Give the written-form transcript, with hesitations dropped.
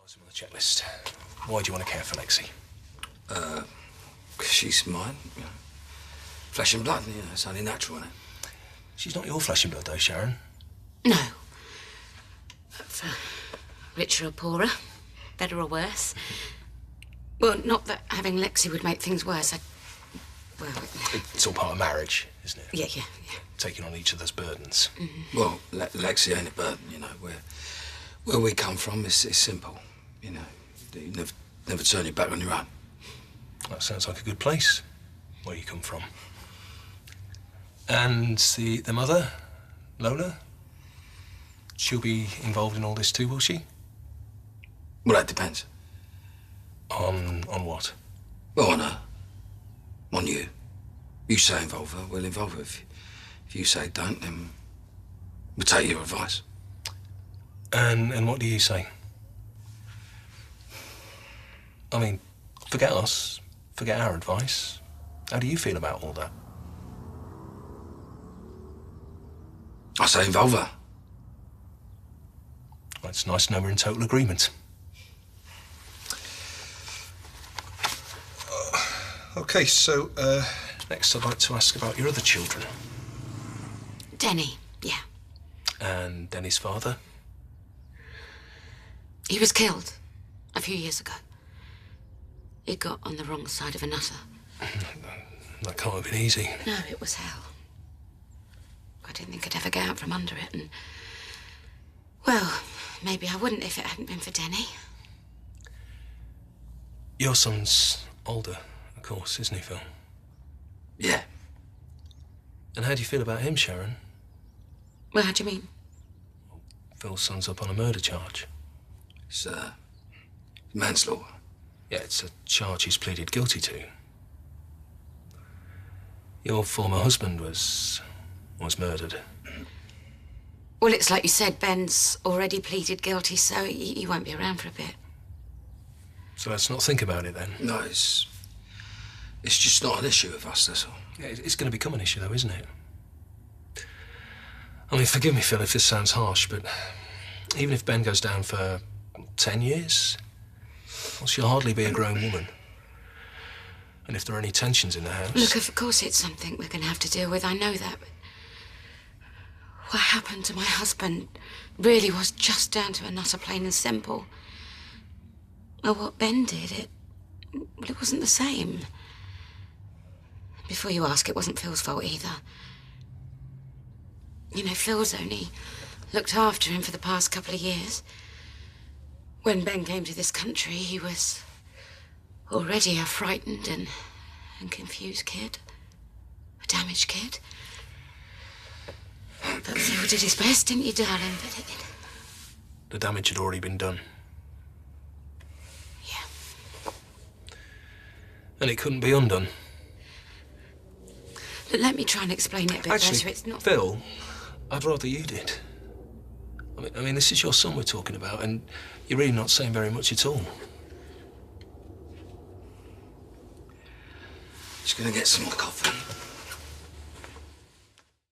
Item on the checklist. Why do you want to care for Lexi? 'Cause she's mine. You know. Flesh and blood, you know, it's only natural, isn't it? She's not your flesh and blood, though, Sharon. No. For richer or poorer, better or worse. Well, not that having Lexi would make things worse. Well... It's all part of marriage, isn't it? Yeah. Taking on each other's burdens. Mm-hmm. Well, Lexi ain't a burden, you know. Where we come from is simple, you know. You never turn your back on your own. That sounds like a good place, where you come from. And the mother, Lola? She'll be involved in all this too, will she? Well, that depends. On what? Well, on her. On you. You say involve her, we'll involve her. If you say don't, then we'll take your advice. And what do you say? I mean, forget us, forget our advice. How do you feel about all that? I say involve her. Well, it's nice to know we're in total agreement. OK, so, next I'd like to ask about your other children. Denny, yeah. And Denny's father? He was killed a few years ago. He got on the wrong side of a nutter. That can't have been easy. No, it was hell. I didn't think I'd ever get out from under it, and... Well, maybe I wouldn't if it hadn't been for Denny. Your son's older, of course, isn't he, Phil? Yeah. And how do you feel about him, Sharon? Well, how do you mean? Phil's son's up on a murder charge. It's, manslaughter. Yeah, it's a charge he's pleaded guilty to. Your former husband was murdered. Well, it's like you said, Ben's already pleaded guilty, so he won't be around for a bit. So let's not think about it, then. No, it's just not an issue of us, that's all. Yeah, it's going to become an issue, though, isn't it? I mean, forgive me, Phil, if this sounds harsh, but even if Ben goes down for 10 years, well, she'll hardly be a grown woman. And if there are any tensions in the house... Look, of course it's something we're going to have to deal with, I know that, but... What happened to my husband really was just down to a nutter, plain and simple. Well, what Ben did, it wasn't the same. Before you ask, it wasn't Phil's fault either. You know, Phil's only looked after him for the past couple of years. When Ben came to this country, he was already a frightened and confused kid. A damaged kid. But Phil did his best, didn't you, darling? But The damage had already been done. Yeah. And it couldn't be undone. But let me try and explain it a bit Actually, better. It's not... Phil, I'd rather you did. I mean, this is your son we're talking about, and you're really not saying very much at all. Just gonna get some coffee.